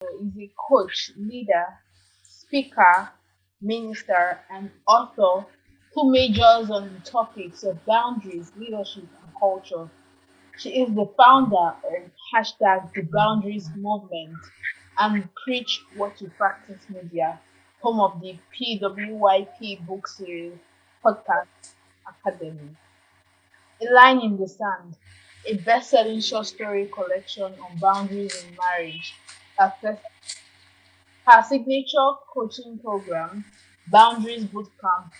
is a coach, leader, speaker, minister, and author who majors on the topics of boundaries, leadership, and culture. She is the founder of #The Boundaries Movement and Preach What You Practice Media, home of the PWYP book series, podcast Academy. A Line in the Sand, a best-selling short story collection on boundaries in marriage. Her, first, her signature coaching program, Boundaries Bootcamp,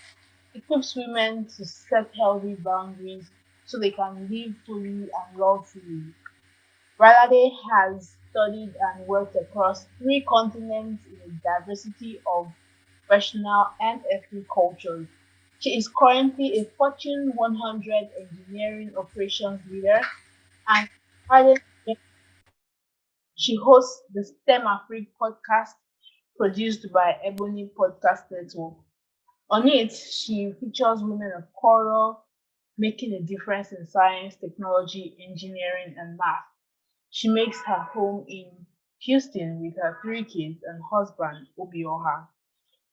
equips women to set healthy boundaries so they can live fully and love fully. Bralade has studied and worked across 3 continents in a diversity of professional and ethnic cultures. She is currently a Fortune 100 engineering operations leader and she hosts the STEM Afrique podcast produced by Ebony Podcast Network. On it, she features women of color making a difference in science, technology, engineering, and math. She makes her home in Houston with her 3 kids and husband, Obioha.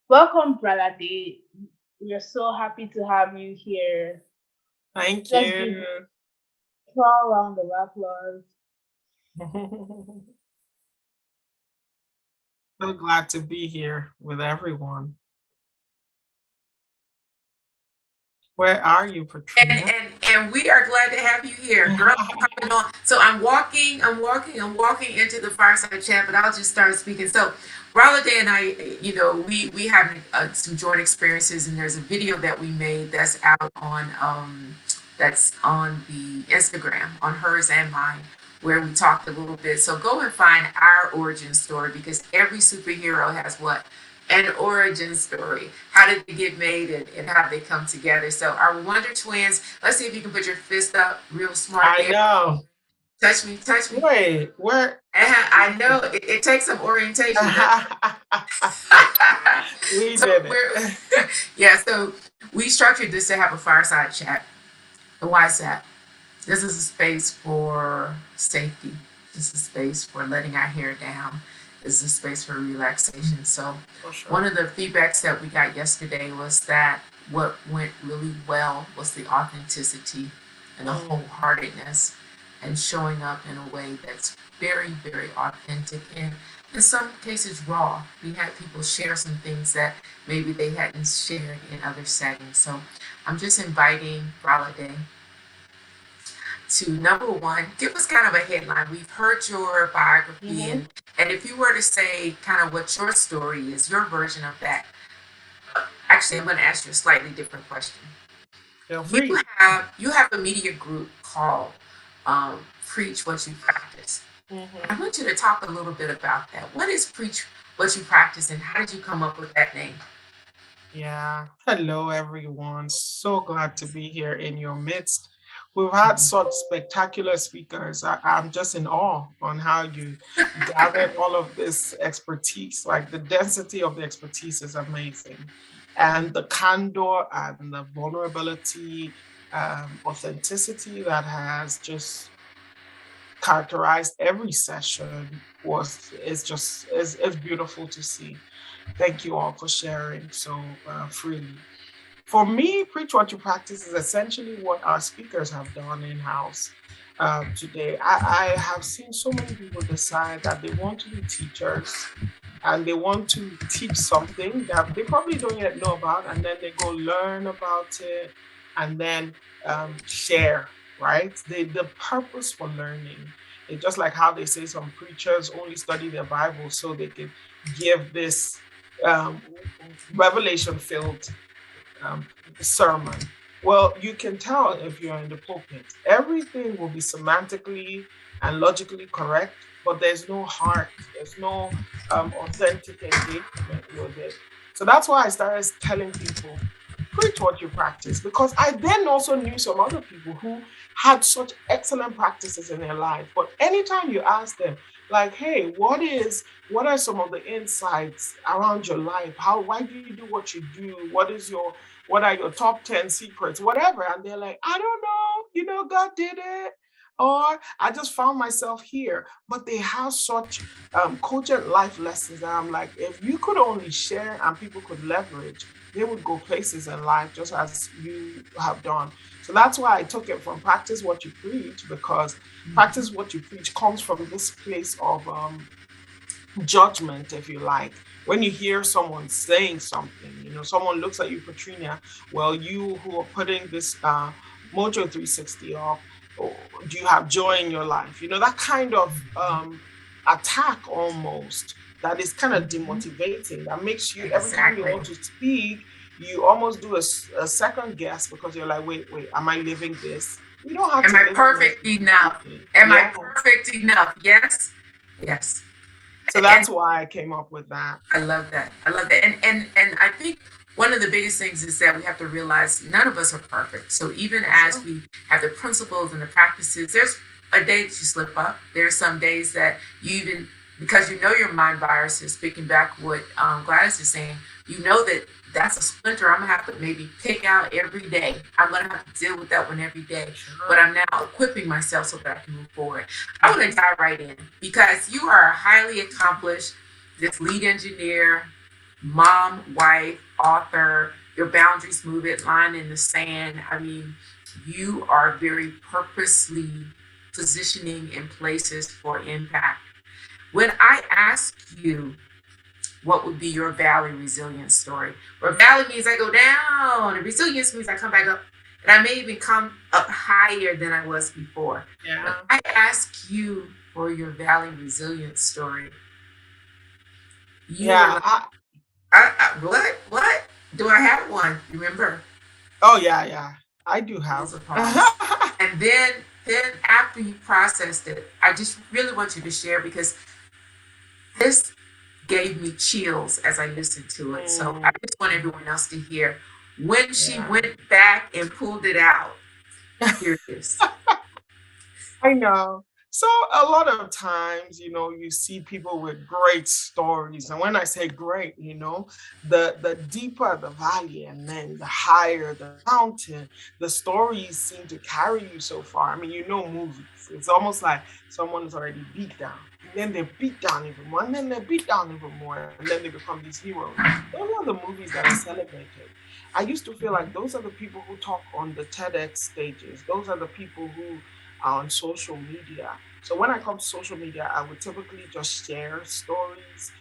Welcome, Brother Day. We are so happy to have you here. Thank Let's give you. a small round of applause. So glad to be here with everyone. Where are you, And Patrina? and and we are glad to have you here, girl. I'm coming on. So I'm walking into the fireside chat, but I'll just start speaking. So, Rolanda and I, we have some joint experiences, and there's a video that we made that's on the Instagram on hers and mine, where we talked a little bit. So go and find our origin story because every superhero has what? An origin story. How did they get made and how did they come together? So our Wonder Twins, let's see if you can put your fist up real smart I there. know. Touch me, touch me. Wait, where? I know it takes some orientation, doesn't it? We So did we're it. yeah, so we structured this to have a fireside chat. And why is that? This is a space for safety. This is a space for letting our hair down. This is a space for relaxation. So, For one sure. of the feedbacks that we got yesterday was that what went really well was the authenticity and the Mm, wholeheartedness and showing up in a way that's very, very authentic and in some cases raw. We had people share some things that maybe they hadn't shared in other settings. So, I'm just inviting Bralade to number one, give us kind of a headline. We've heard your biography, Mhm. and if you were to say kind of what your story is, your version of that. Actually, I'm going to ask you a slightly different question. feel You free. you have a media group called Preach What You Practice. Mhm. I want you to talk a little bit about that. What is Preach What You Practice, and how did you come up with that name? Yeah. Hello, everyone. So glad to be here in your midst. We've had such spectacular speakers. I'm just in awe on how you gathered all of this expertise. Like the density of the expertise is amazing. And the candor and the vulnerability, authenticity that has just characterized every session was is just is beautiful to see. Thank you all for sharing so freely. For me, preach what you practice is essentially what our speakers have done in house today. I have seen so many people decide that they want to be teachers and they want to teach something that they probably don't yet know about, and then they go learn about it and then share. Right? The purpose for learning. It's just like how they say some preachers only study their Bible so they can give this um, revelation filled um, sermon. Well, you can tell if you're in the pulpit. Everything will be semantically and logically correct, but there's no heart, there's no authentic engagement with it. So that's why I started telling people, preach what you practice, because I then also knew some other people who had such excellent practices in their life. But anytime you ask them, like, hey, what are some of the insights around your life? Why do you do what you do? What are your top 10 secrets? Whatever. And they're like, I don't know. God did it. or I just found myself here. But they have such cogent life lessons that I'm like, if you could only share and people could leverage, they would go places in life just as you have done. So that's why I took it from practice what you preach, because practice what you preach comes from this place of judgment, if you like. When you hear someone saying something, someone looks at you, Katrina, well, you who are putting this Mojo 360 up, do you have joy in your life? That kind of attack almost, that is kind of Mhm. demotivating, that makes you, every time you Exactly. want to speak, you almost do a second guess, because you're like, wait, am I living this? You don't have Am to I live it like perfect you're enough? speaking. Am I Yeah. perfect enough? Yes. Yes. So And that's why I came up with that. I love that. I love that. And I think one of the biggest things is that we have to realize none of us are perfect. So even For as sure. we have the principles and the practices, there's a day that you slip up. There's some days that you even, because you know your mind viruses, picking back what Gladys is saying, you know that that's a splinter I'm gonna have to maybe pick out every day. I'm gonna have to deal with that one every day. But Sure. I'm now equipping myself so that I can move forward. I want Hmm. to dive right in because you are highly accomplished, this lead engineer, mom, wife, author, your boundaries move it, line in the sand. I mean, you are very purposely positioning in places for impact. When I ask you what would be your valley resilience story, where valley means I go down, and resilience means I come back up, and I may even come up higher than I was before. When Yeah. I ask you for your valley resilience story, you were Yeah. like, what? What? Do I have one? Remember, Oh, yeah, yeah. I do there's have. a pause. And then after you processed it, I just really want you to share because this gave me chills as I listened to it. So I Mm, just want everyone else to hear when she yeah. went back and pulled it out. Here it is. I know. So a lot of times, you see people with great stories. And when I say great, the deeper the valley and then the higher the mountain, the stories seem to carry you so far. I mean, movies. It's almost like someone is already beat down. And then they're beat down even more, and then they're beat down even more, and then they become these heroes. Those are the movies that are celebrated. I used to feel like those are the people who talk on the TEDx stages. Those are the people who on social media. So when I come to social media, I would typically just share stories.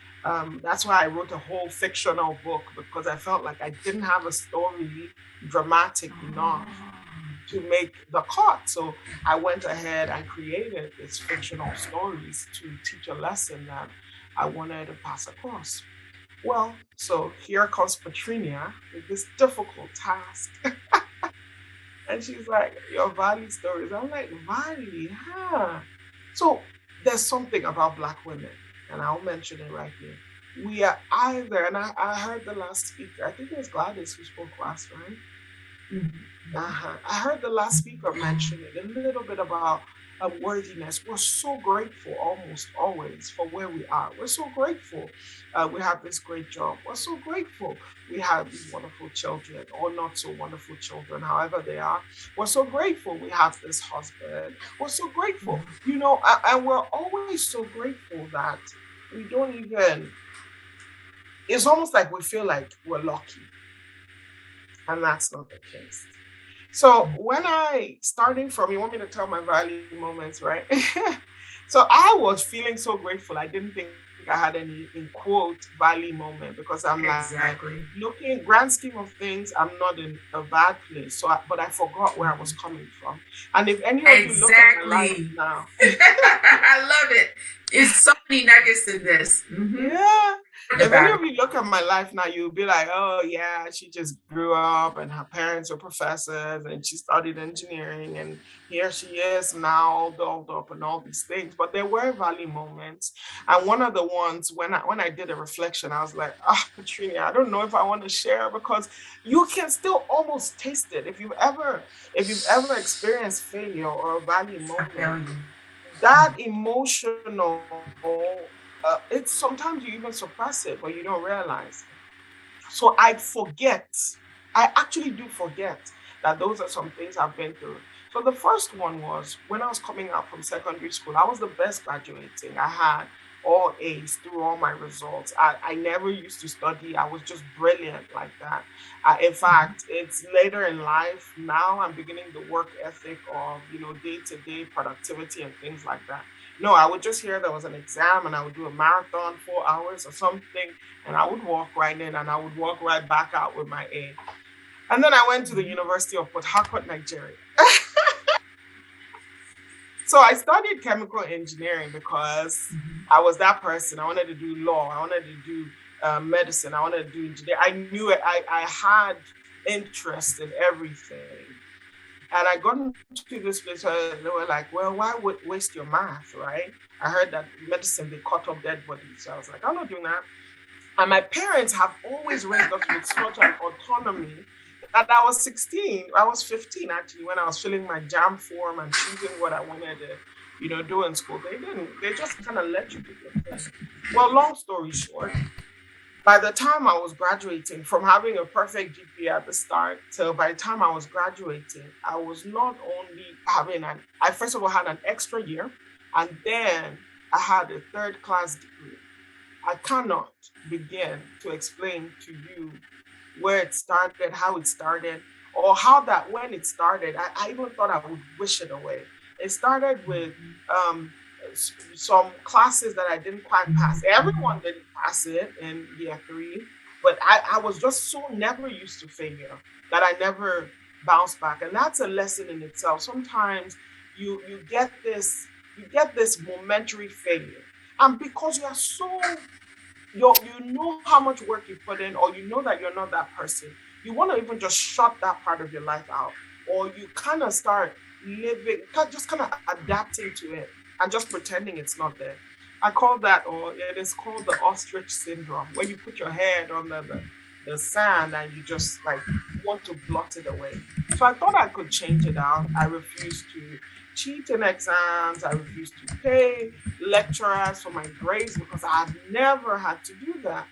That's why I wrote a whole fictional book, because I felt like I didn't have a story dramatic enough to make the cut. So I went ahead and created these fictional stories to teach a lesson that I wanted to pass across. Well, so here comes Patrinia with this difficult task. And she's like, your Valley stories. I'm like, Valley, huh? So there's something about Black women, and I'll mention it right here. We are either, and I heard the last speaker, I think it was Gladys who spoke last, right? I heard the last speaker mention it a little bit about worthiness. We're so grateful almost always for where we are. We're so grateful we have this great job. We're so grateful we have these wonderful children, or not so wonderful children, however they are. We're so grateful we have this husband. We're so grateful, and we're always so grateful that we don't even, it's almost like we feel like we're lucky, and that's not the case. So when I starting from, you want me to tell my value moments, right? So I was feeling so grateful. I didn't think I had any in quote valley moment, because I'm like, Exactly. looking grand scheme of things, I'm not in a bad place. But I forgot where I was coming from. And if any of you look at my life Exactly. now, I love it. It's so many nuggets in this. yeah. If any About it. of you look at my life now, you'll be like, oh, yeah, she just grew up and her parents were professors and she studied engineering, and here she is now all dolled up and all these things. But there were valley moments. And one of the ones, when I did a reflection, I was like, Katrina, I don't know if I want to share, because you can still almost taste it. If you've ever experienced failure or a valley I feel moment, you. that emotional, it's sometimes you even suppress it, but you don't realize. So I actually do forget that those are some things I've been through. So the first one was when I was coming out from secondary school, I was the best graduating. I had all A's through all my results. I never used to study. I was just brilliant like that. In fact, it's later in life now I'm beginning the work ethic of, day-to-day productivity and things like that. No, I would just hear there was an exam and I would do a marathon, 4 hours or something, and I would walk right in and I would walk right back out with my A. And then I went to the Mhm. University of Port Harcourt, Nigeria. So I studied chemical engineering because Mhm. I was that person. I wanted to do law. I wanted to do medicine. I wanted to do engineering. I knew it. I had interest in everything. And I got into this place where they were like, well, why waste your math, right? I heard that medicine, they cut up dead bodies. So I was like, I'm not doing that. And my parents have always raised us with such an autonomy that I was 16, I was 15 actually, when I was filling my jam form and choosing what I wanted to, do in school. They didn't, they just kind of let you do your thing. Well, long story short, by the time I was graduating, from having a perfect GPA at the start till by the time I was graduating, I was not only I first of all had an extra year, and then I had a third class degree. I cannot begin to explain to you where it started, how it started, or how that when it started, I even thought I would wish it away. It started with some classes that I didn't quite pass. Everyone didn't pass it in year three, but I was just so never used to failure that I never bounced back. And that's a lesson in itself. Sometimes you get this momentary failure. And because you know how much work you put in, or you know that you're not that person, you want to even just shut that part of your life out, or you kind of start living, just kind of adapting to it and just pretending it's not there. I call that, or it is called the ostrich syndrome, where you put your head on the sand and you just like want to blot it away. So I thought I could change it out. I refused to cheat in exams. I refused to pay lecturers for my grades because I've never had to do that.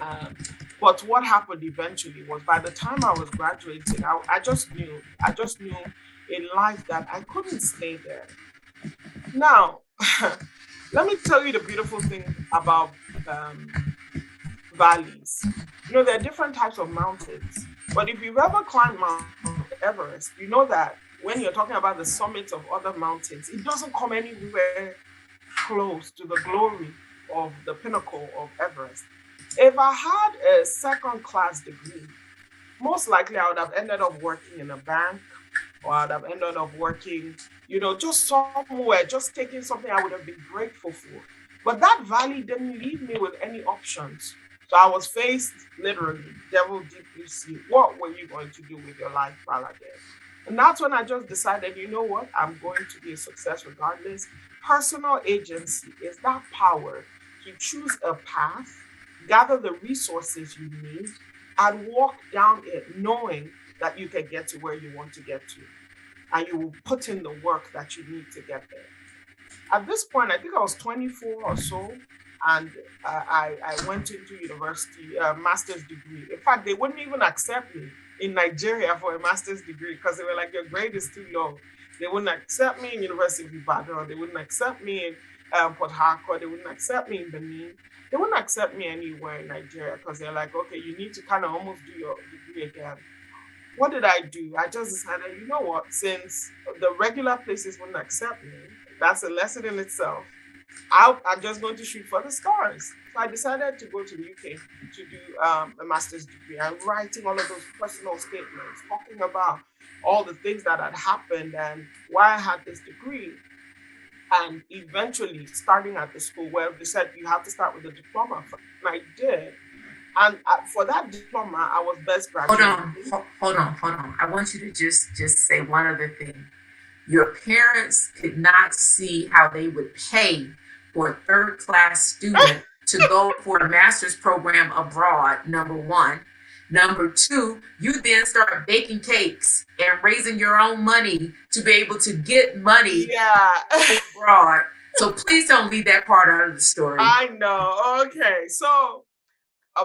Um, but what happened eventually was by the time I was graduating, I just knew in life that I couldn't stay there. Now, let me tell you the beautiful thing about um, valleys. There are different types of mountains, but if you've ever climbed Mount Everest, you know that when you're talking about the summits of other mountains, it doesn't come anywhere close to the glory of the pinnacle of Everest. If I had a second class degree, most likely I would have ended up working in a bank, or I'd have ended up working, just somewhere, just taking something I would have been grateful for. But that valley didn't leave me with any options. So I was faced literally, devil deep blue sea. What were you going to do with your life, Baladev? And that's when I just decided, you know what? I'm going to be a success regardless. Personal agency is that power to choose a path, gather the resources you need, and walk down it knowing that you can get to where you want to get to. And you will put in the work that you need to get there. At this point, I think I was 24 or so, and I went into university, master's degree. In fact, they wouldn't even accept me in Nigeria for a master's degree because they were like, your grade is too low. They wouldn't accept me in University of Ibadan. They wouldn't accept me in Port Harcourt. They wouldn't accept me in Benin. They wouldn't accept me anywhere in Nigeria because they're like, okay, you need to kind of almost do your degree again. What did I do? I just decided, you know what, since the regular places wouldn't accept me, that's a lesson in itself. I'm just going to shoot for the stars. So I decided to go to the UK to do a master's degree. I'm writing all of those personal statements, talking about all the things that had happened and why I had this degree. And eventually, starting at the school where they said you have to start with a diploma, and I did. And for that diploma, I was best Hold on, graduating. hold on. I want you to just say one other thing. Your parents could not see how they would pay for a third class student to go for a master's program abroad, number one. Number two, you then start baking cakes and raising your own money to be able to get money Yeah. abroad. So please don't leave that part out of the story. I know. Okay. So,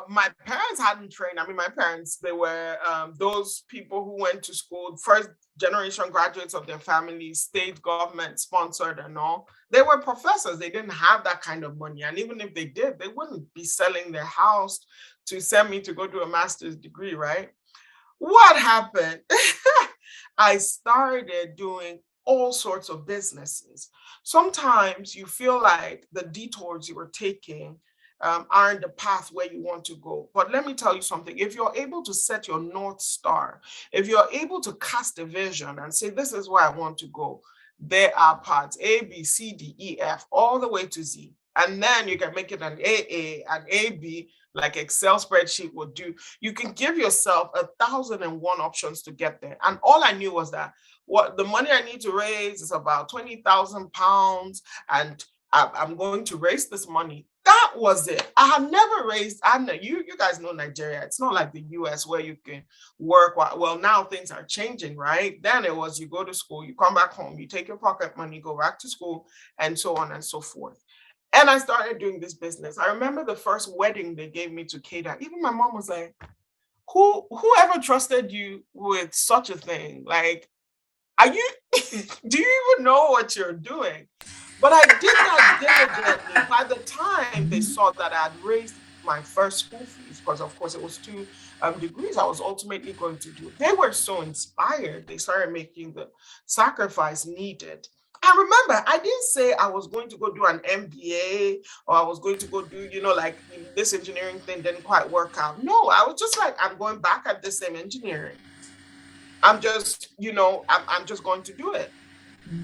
my parents hadn't trained. I mean, my parents, they were those people who went to school, first generation graduates of their families, state government sponsored and all. They were professors. They didn't have that kind of money. And even if they did, they wouldn't be selling their house to send me to go do a master's degree, right? What happened? I started doing all sorts of businesses. Sometimes you feel like the detours you were taking aren't the path where you want to go. But let me tell you something, if you're able to set your North Star, if you're able to cast a vision and say, this is where I want to go, there are parts A, B, C, D, E, F, all the way to Z. And then you can make it an AA, an AB, like Excel spreadsheet would do. You can give yourself 1,001 options to get there. And all I knew was that what the money I need to raise is about 20,000 pounds, and I'm going to raise this money. That was it. I had never raised. I know you guys know Nigeria. It's not like the US where you can work. Well, now things are changing, right? Then it was you go to school, you come back home, you take your pocket money, go back to school, and so on and so forth. And I started doing this business. I remember the first wedding they gave me to cater. Even my mom was like, whoever trusted you with such a thing? Like, are you do you even know what you're doing? But I did that diligently. By the time they Mhm. saw that I had raised my first school fees, because of course it was two degrees I was ultimately going to do, they were so inspired. They started making the sacrifice needed. I remember I didn't say I was going to go do an MBA or I was going to go do, like this engineering thing didn't quite work out. No, I was just like, I'm going back at the same engineering. I'm just, I'm just going to do it.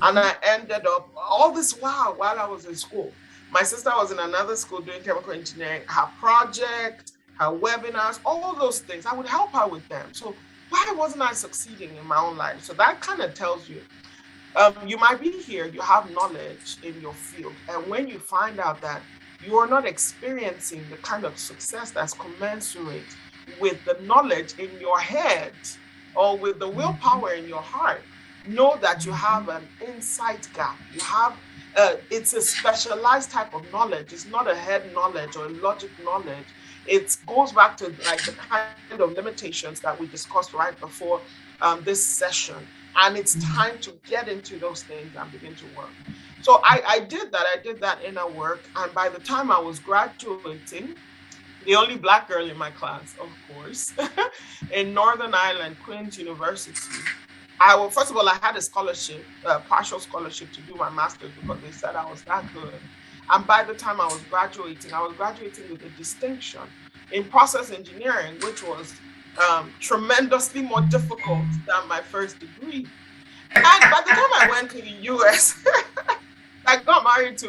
And Mhm. I ended up all this while I was in school. My sister was in another school doing chemical engineering. Her project, her webinars, all those things, I would help her with them. So why wasn't I succeeding in my own life? So that kind of tells you, you might be here, you have knowledge in your field. And when you find out that you are not experiencing the kind of success that's commensurate with the knowledge in your head or with the Mhm. willpower in your heart, know that you have Mhm. an insight gap. You have, it's a specialized type of knowledge. It's not a head knowledge or a logic knowledge. It goes back to like the kind of limitations that we discussed right before this session, and it's time Mhm. to get into those things and begin to work. So I did that. I did that inner work. And by the time I was graduating, the only Black girl in my class, of course, in Northern Ireland, Queen's University, first of all, I had a scholarship, a partial scholarship to do my master's because they said I was that good. And by the time I was graduating with a distinction in process engineering, which was tremendously more difficult than my first degree. And by the time I went to the US, I got married to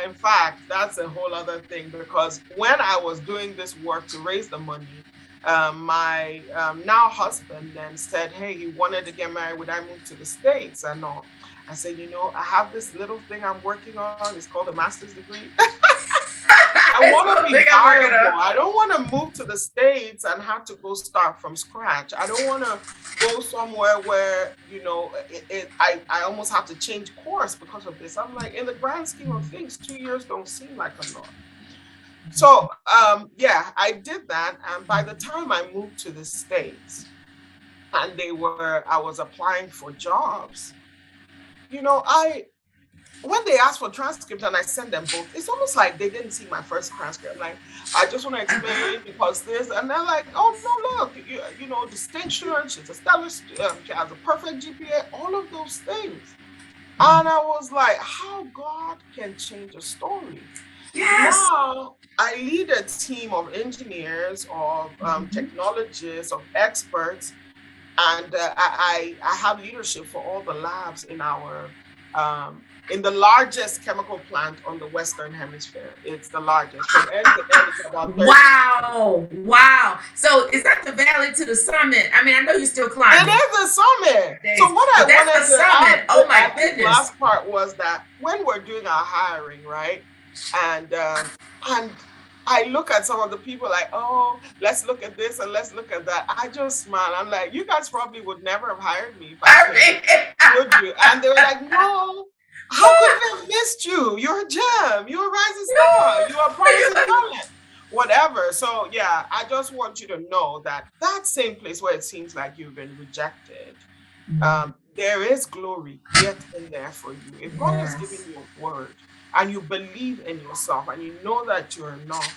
in fact, that's a whole other thing because when I was doing this work to raise the money, my now husband then said, hey, he wanted to get married. Would I move to the States? And all. I said, I have this little thing I'm working on. It's called a master's degree. I It's want to one be thing I'm working viable. on. I don't want to move to the States and have to go start from scratch. I don't want to go somewhere where, I almost have to change course because of this. I'm like, in the grand scheme of things, 2 years don't seem like a lot. So, yeah, I did that. And by the time I moved to the States and I was applying for jobs, I when they asked for transcripts and I sent them both, it's almost like they didn't see my first transcript. Like, I just want to Uh-huh. explain because this, and they're like, oh no, look, distinction. She's a stellar. She has a perfect GPA. All of those things, and I was like, how God can change a story. Yes. Now I lead a team of engineers, of Mhm. technologists, of experts, and I have leadership for all the labs in the largest chemical plant on the Western Hemisphere. It's the largest. From end to end, it's about 30. Wow. Wow. So is that the valley to the summit? I mean, I know you're still It climbing is a summit. So days, what I but that's the wanted to summit. add, Oh my add this goodness. last part was that when we're doing our hiring, right, and I look at some of the people like, oh, let's look at this and let's look at that. I just smile. I'm like, you guys probably would never have hired me if I I came, mean, would you? And they were like, no. How could we have missed you? You're a gem. You're a rising star. You're a promising talent. whatever. So yeah, I just want you to know that that same place where it seems like you've been rejected, Mm, there is glory yet in there for you. If God has given yes. you a word and you believe in yourself and you know that you're enough,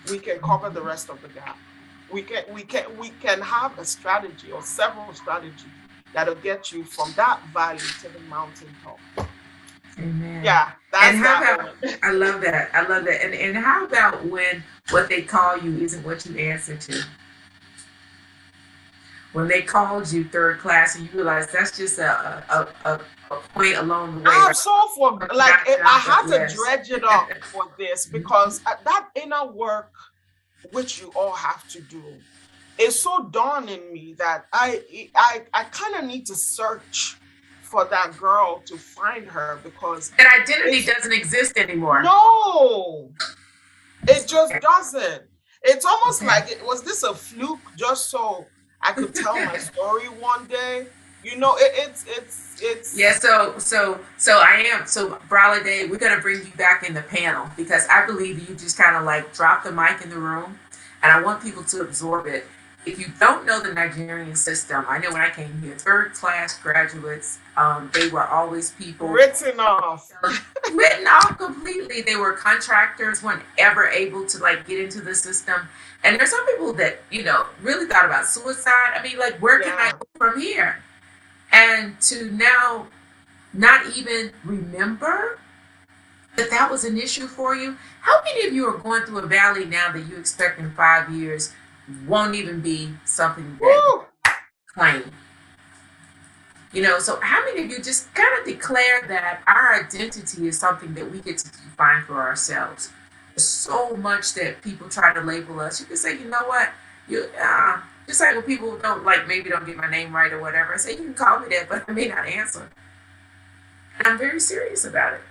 we can cover the rest of the gap. We can have a strategy or several strategies that'll get you from that valley to the mountaintop. Amen. Yeah, And that's how that about, one. I love that. I love that. And how about when what they call you isn't what you answer to? When they called you third class and you realize that's just a point along the way, I have right? so for like Not I down, had but to yes. dredge it up for this because that inner work which you all have to do is so dawned in me that I kind of need to search for that girl to find her because That identity it's doesn't exist anymore. no, it just doesn't. It's almost Okay. like it was this a fluke just so I could tell my story one day. You know, Yeah, it's so I am so Brawley Day, we're gonna bring you back in the panel because I believe you just kind of like drop the mic in the room, and I want people to absorb it. If you don't know the Nigerian system, I know when I came here, third class graduates, they were always people written off. written off completely. They were contractors, weren't ever able to like get into the system. And there's some people that really thought about suicide. I mean, like, where can I Yeah. go from here? And to now not even remember that that was an issue for you. How many of you are going through a valley now that you expect in 5 years won't even be something that you Woo! claim? So how many of you just kind of declare that our identity is something that we get to define for ourselves? There's so much that people try to label us. You can say, you know what, just like when people don't like maybe don't get my name right or whatever. I say you can call me that, but I may not answer. And I'm very serious about it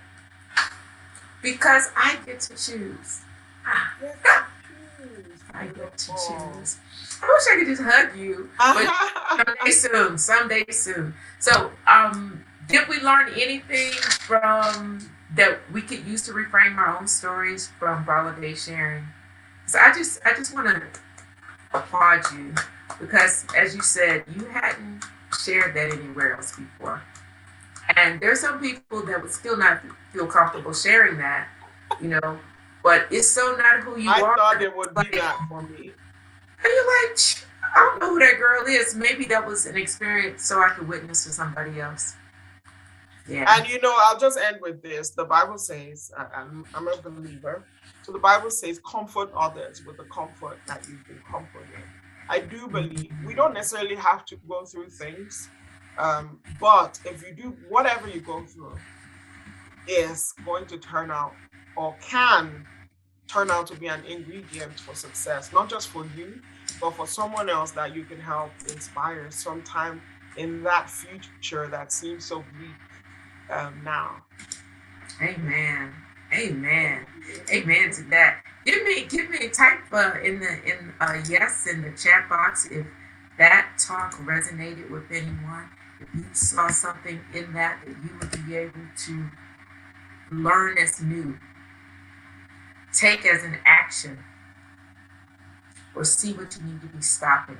because I get to choose. Ah, Get to choose. I get to Beautiful. choose. I wish I could just hug you, but someday soon, someday soon. So, did we learn anything from that we could use to reframe our own stories from Brala Day sharing? So I just want to applaud you because, as you said, you hadn't shared that anywhere else before, and there's some people that would still not feel comfortable sharing that, you know. But it's so not who you I are. thought it would be Like, that for me. and you're like, I don't know who that girl is. Maybe that was an experience so I could witness to somebody else. Yeah. And I'll just end with this. The Bible says, I'm a believer. So the Bible says, comfort others with the comfort that you've been comforted. I do believe we don't necessarily have to go through things, but if you do, whatever you go through is going to turn out or can turn out to be an ingredient for success, not just for you, but for someone else that you can help inspire sometime in that future that seems so bleak now. Amen. Amen. Thank you. Amen to that. Give me type in yes in the chat box if that talk resonated with anyone. If you saw something in that you would be able to learn as new, take as an action, or see what you need to be stopping.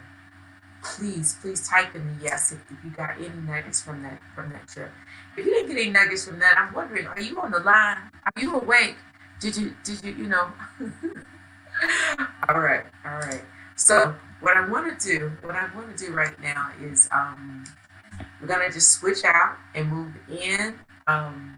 Please type in the yes if you got any nuggets from that trip. If you didn't get any nuggets from that, I'm wondering, are you on the line? Are you awake? Did you? All right. So what I want to do right now is we're gonna just switch out and move in. Um,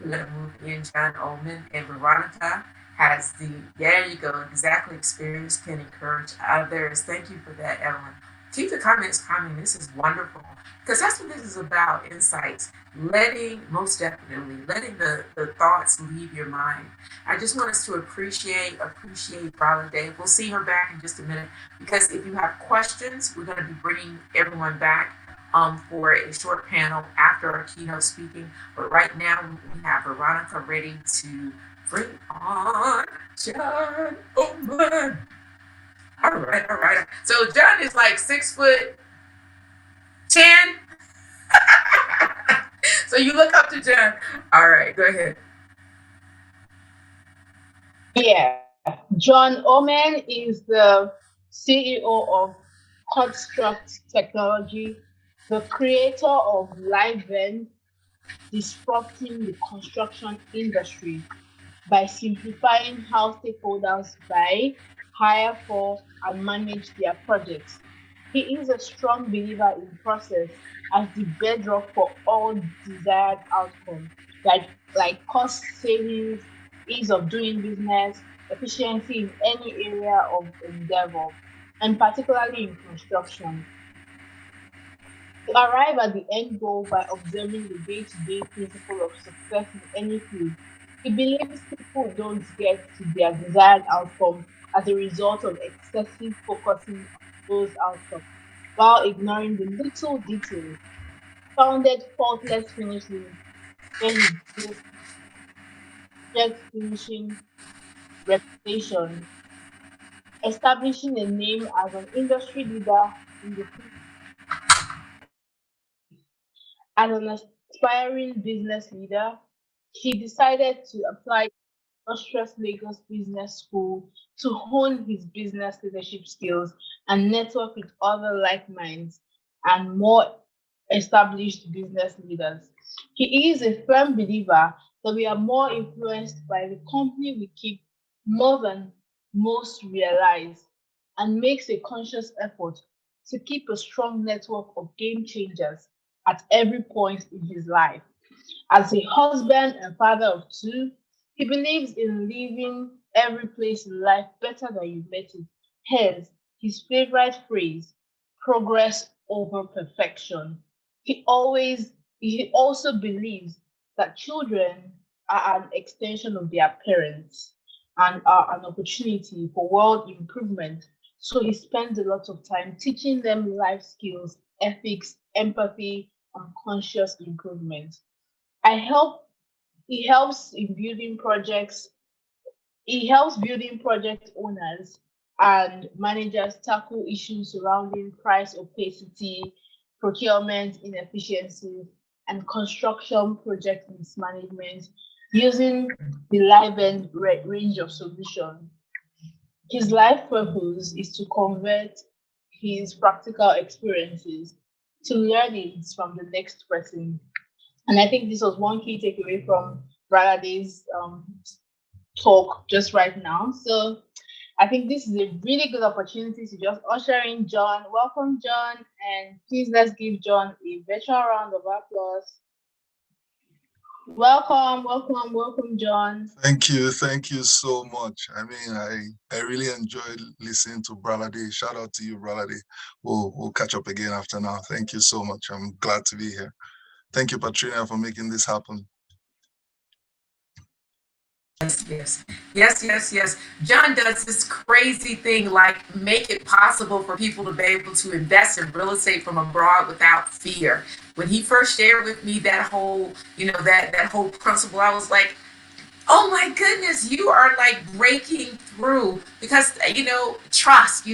we're gonna move in John Oman and Veronica has the there you go exactly experience can encourage others. Thank you for that, Evelyn. Keep the comments coming. This is wonderful because that's what this is about. Insights, most definitely letting the thoughts leave your mind. I just want us to appreciate Brother Dave. We'll see her back in just a minute because if you have questions, we're going to be bringing everyone back for a short panel after our keynote speaking. But right now, we have Veronica ready to bring on John Oman. All right. So John is like 6'10". So you look up to John. All right, go ahead. Yeah. John Omen is the CEO of Construct Technology, the creator of LiveVent, disrupting the construction industry by simplifying how stakeholders buy, hire for, and manage their projects. He is a strong believer in process as the bedrock for all desired outcomes, like cost savings, ease of doing business, efficiency in any area of endeavor, and particularly in construction. To arrive at the end goal by observing the day to day principle of success in any field, he believes people don't get to their desired outcome as a result of excessive focusing on those outcomes while ignoring the little details. Founded faultless finishes where he built project finishing reputation, establishing a name as an industry leader in the field. As an aspiring business leader, he decided to apply illustrious Lagos Business School to hone his business leadership skills and network with other like minds and more established business leaders. He is a firm believer that we are more influenced by the company we keep more than most realize and makes a conscious effort to keep a strong network of game changers at every point in his life. As a husband and father of two, he believes in leaving every place in life better than you met it. Hence, his favorite phrase, progress over perfection. He also believes that children are an extension of their parents and are an opportunity for world improvement. So he spends a lot of time teaching them life skills, ethics, empathy, and conscious improvement. I help he helps in building projects. He helps building project owners and managers tackle issues surrounding price opacity, procurement inefficiencies, and construction project mismanagement using the live end range of solutions. His life purpose is to convert his practical experiences to learnings from the next person. And I think this was one key takeaway from Bragade's talk just right now. So I think this is a really good opportunity to just usher in John. Welcome, John, and please let's give John a virtual round of applause. Welcome, welcome, welcome, John. Thank you so much. I mean, I really enjoyed listening to Bralade. Shout out to you, Bralade. We'll catch up again after now. Thank you so much. I'm glad to be here. Thank you, Patrina, for making this happen. Yes, yes, yes, yes, yes. John does this crazy thing like make it possible for people to be able to invest in real estate from abroad without fear. When he first shared with me that whole, that whole principle, I was like, oh my goodness, you are like breaking through because trust.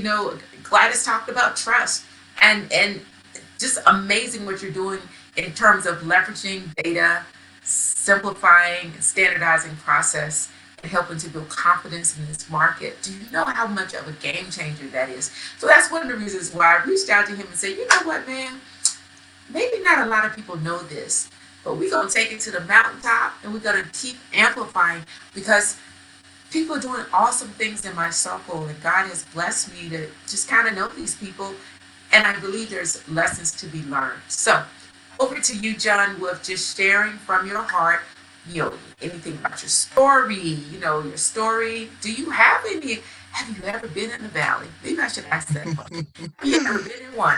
Gladys talked about trust, and just amazing what you're doing in terms of leveraging data, simplifying, standardizing process, and helping to build confidence in this market. Do you know how much of a game changer that is? So that's one of the reasons why I reached out to him and said, you know what, man, maybe not a lot of people know this, but we're going to take it to the mountaintop and we're going to keep amplifying because people are doing awesome things in my circle and God has blessed me to just kind of know these people and I believe there's lessons to be learned. So over to you, John, with just sharing from your heart, anything about your story, your story. Have you ever been in the valley? Maybe I should ask that question. Have you ever been in one?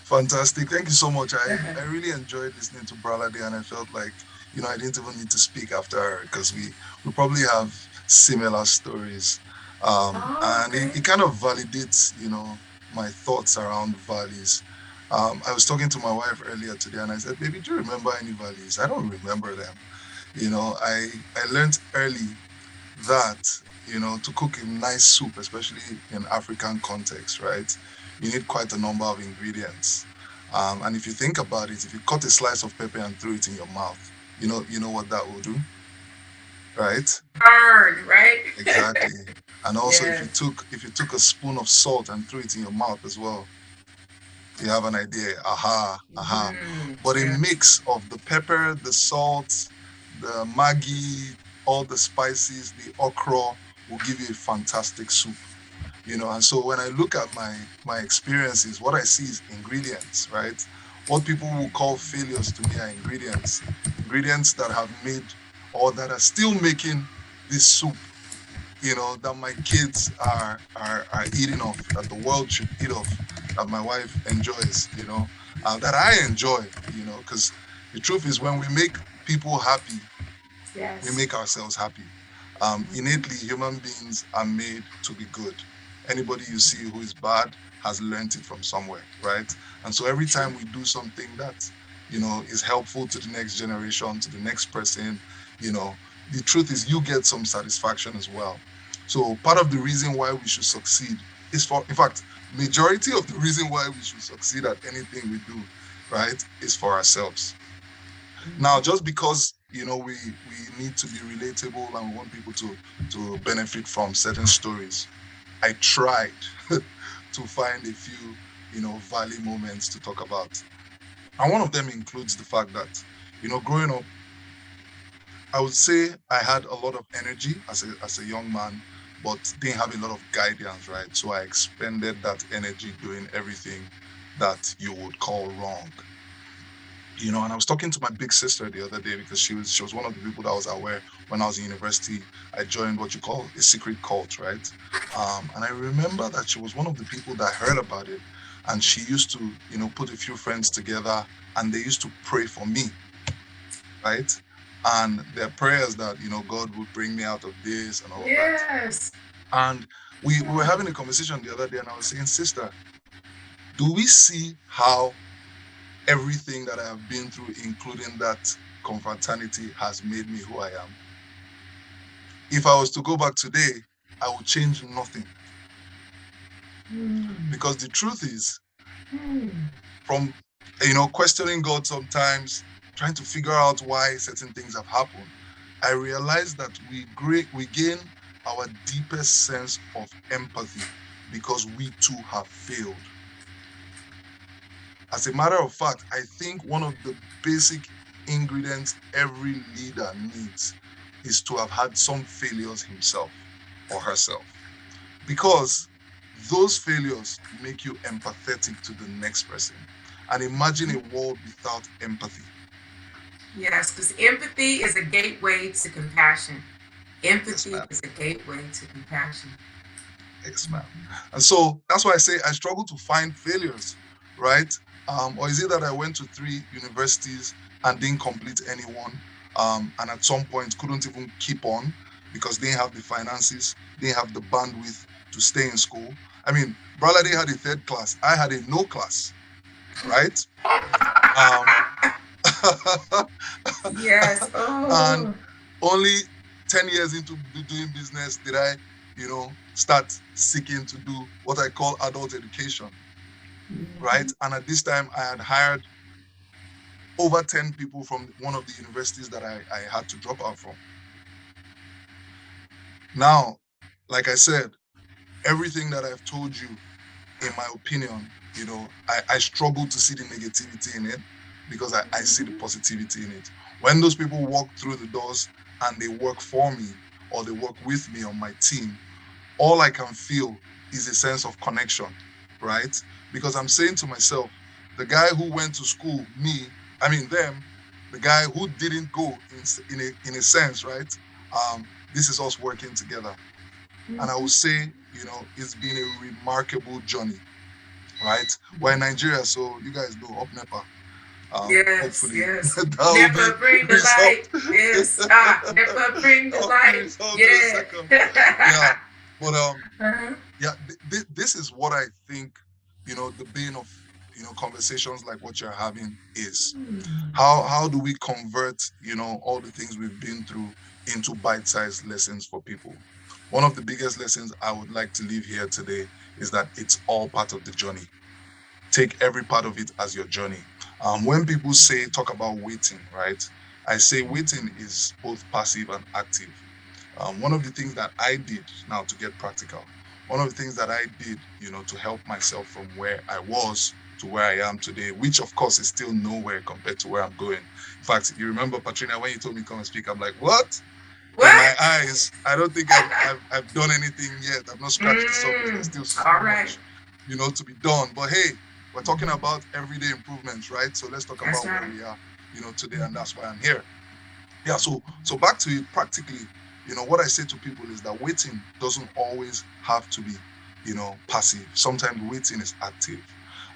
Fantastic. Thank you so much. I really enjoyed listening to Bralade and I felt like, I didn't even need to speak after her because we probably have similar stories. Oh, And okay. it kind of validates, my thoughts around valleys. I was talking to my wife earlier today and I said, baby, do you remember any valleys? I don't remember them. I learned early that to cook a nice soup, especially in African context, right, you need quite a number of ingredients. And if you think about it, if you cut a slice of pepper and throw it in your mouth, you know what that will do. right? Burn, right? Exactly. And also, Yes. if you took a spoon of salt and threw it in your mouth as well, you have an idea. Aha, aha. But a Yeah. mix of the pepper, the salt, the Maggi, all the spices, the okra will give you a fantastic soup. And so when I look at my experiences, what I see is ingredients, right? What people will call failures to me are ingredients that have made or that are still making this soup, that my kids are eating off, that the world should eat off, that my wife enjoys, that I enjoy, because the truth is when we make people happy, we Yes. make ourselves happy. Innately, human beings are made to be good. Anybody you see who is bad has learned it from somewhere, right? And so every True. time we do something that, is helpful to the next generation, to the next person, the truth is you get some satisfaction as well. So part of the reason why we should succeed is in fact, majority of the reason why we should succeed at anything we do, right, is for ourselves. Now, just because we need to be relatable and we want people to benefit from certain stories, I tried to find a few valley moments to talk about, and one of them includes the fact that growing up, I would say I had a lot of energy as a young man, but didn't have a lot of guidance, right? So I expended that energy doing everything that you would call wrong. And I was talking to my big sister the other day because she was one of the people that was aware when I was in university. I joined what you call a secret cult, right? And I remember that she was one of the people that heard about it, and she used to, put a few friends together, and they used to pray for me, right? And their prayers that God would bring me out of this and all of that. Yes. And we were having a conversation the other day, and I was saying, sister, do we see how everything that I have been through, including that confraternity, has made me who I am? If I was to go back today, I would change nothing. Because the truth is, from questioning God sometimes, trying to figure out why certain things have happened, I realized that we gain our deepest sense of empathy because we too have failed. As a matter of fact, I think one of the basic ingredients every leader needs is to have had some failures himself or herself, because those failures make you empathetic to the next person. And imagine a world without empathy. Yes, because empathy is a gateway to compassion. Yes, Empathy ma'am. is a gateway to compassion. Yes, ma'am. And so that's why I say I struggle to find failures, right? Or is it that I went to 3 universities and didn't complete any one, and at some point couldn't even keep on because they didn't have the finances, they didn't have the bandwidth to stay in school. I mean, Bralade had a third class, I had a no class, right? Um, Yes. and Oh. only 10 years into doing business did I, start seeking to do what I call adult education, right? And at this time, I had hired over 10 people from one of the universities that I had to drop out from. Now, like I said, everything that I've told you, in my opinion, I struggle to see the negativity in it because I see the positivity in it. When those people walk through the doors and they work for me or they work with me on my team, all I can feel is a sense of connection, right? Because I'm saying to myself, the guy who went to school, them, the guy who didn't go in a sense, right? This is us working together. And I will say, it's been a remarkable journey, right? We're in Nigeria, so you guys know up NEPA. Yes, Hopefully yes. that will be Never bring the light. resolved. Yes. Ah, never bring That the will be light. resolved in a Yeah. second. Yeah. But Uh-huh. yeah, this is what I think, the bane of, conversations like what you're having is. How do we convert, all the things we've been through into bite-sized lessons for people? One of the biggest lessons I would like to leave here today is that it's all part of the journey. Take every part of it as your journey. When people talk about waiting, right? I say waiting is both passive and active. One of the things that I did, now to get practical, one of the things that I did, to help myself from where I was to where I am today, which of course is still nowhere compared to where I'm going. In fact, you remember, Patrina, when you told me to come and speak, I'm like, what? In my What? eyes, I don't think I've done anything yet. I've not scratched the surface. There's still so All right. much, to be done. But hey, we're talking Mhm. about everyday improvements, right? So let's talk That's about where right. we are, today, and Mhm. that's why I'm here. Yeah, so back to it practically, what I say to people is that waiting doesn't always have to be, passive. Sometimes waiting is active.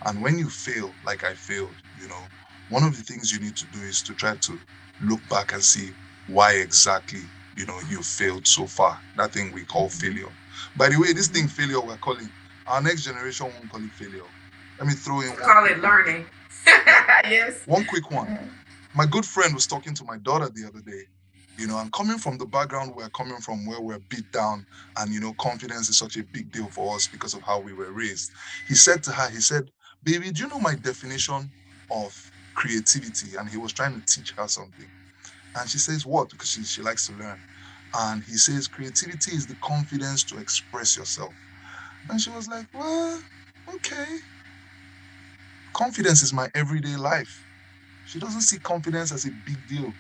And when you fail, like I failed, one of the things you need to do is to try to look back and see why exactly, you failed so far. That thing we call Mhm. failure. By the way, this thing Mhm. failure we're calling, our next generation won't call it failure. Let me throw in We'll one call quick it one here. learning. Yeah, Yes. one quick one. Mhm. My good friend was talking to my daughter the other day, and coming from the background we're coming from, where we're beat down, and confidence is such a big deal for us because of how we were raised. He said to her, he said, "Baby, do you know my definition of creativity?" And he was trying to teach her something. And she says, "What?" Because she likes to learn. And he says, "Creativity is the confidence to express yourself." And she was like, "Well, okay. Confidence is my everyday life." She doesn't see confidence as a big deal.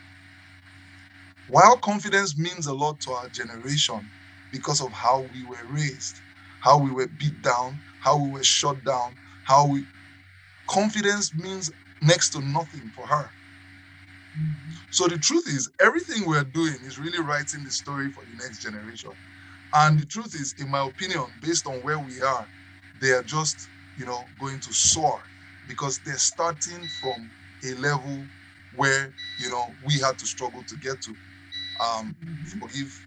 While confidence means a lot to our generation because of how we were raised, how we were beat down, how we were shut down, how we confidence means next to nothing for her. So the truth is, everything we're doing is really writing the story for the next generation. And the truth is, in my opinion, based on where we are, they are just, going to soar because they're starting from a level where, we had to struggle to get to. Mhm. Forgive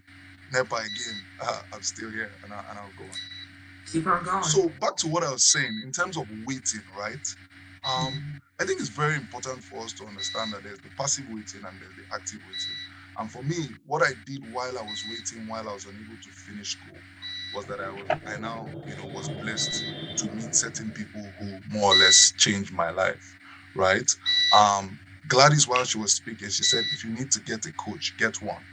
NEPA again. I'm still here, and I'll go on. Keep on going. So back to what I was saying in terms of waiting, right? Mhm. I think it's very important for us to understand that there's the passive waiting and there's the active waiting. And for me, what I did while I was waiting, while I was unable to finish school, was that I now, was blessed to meet certain people who more or less changed my life, right? Um, Gladys, while she was speaking, she said, if you need to get a coach, get one.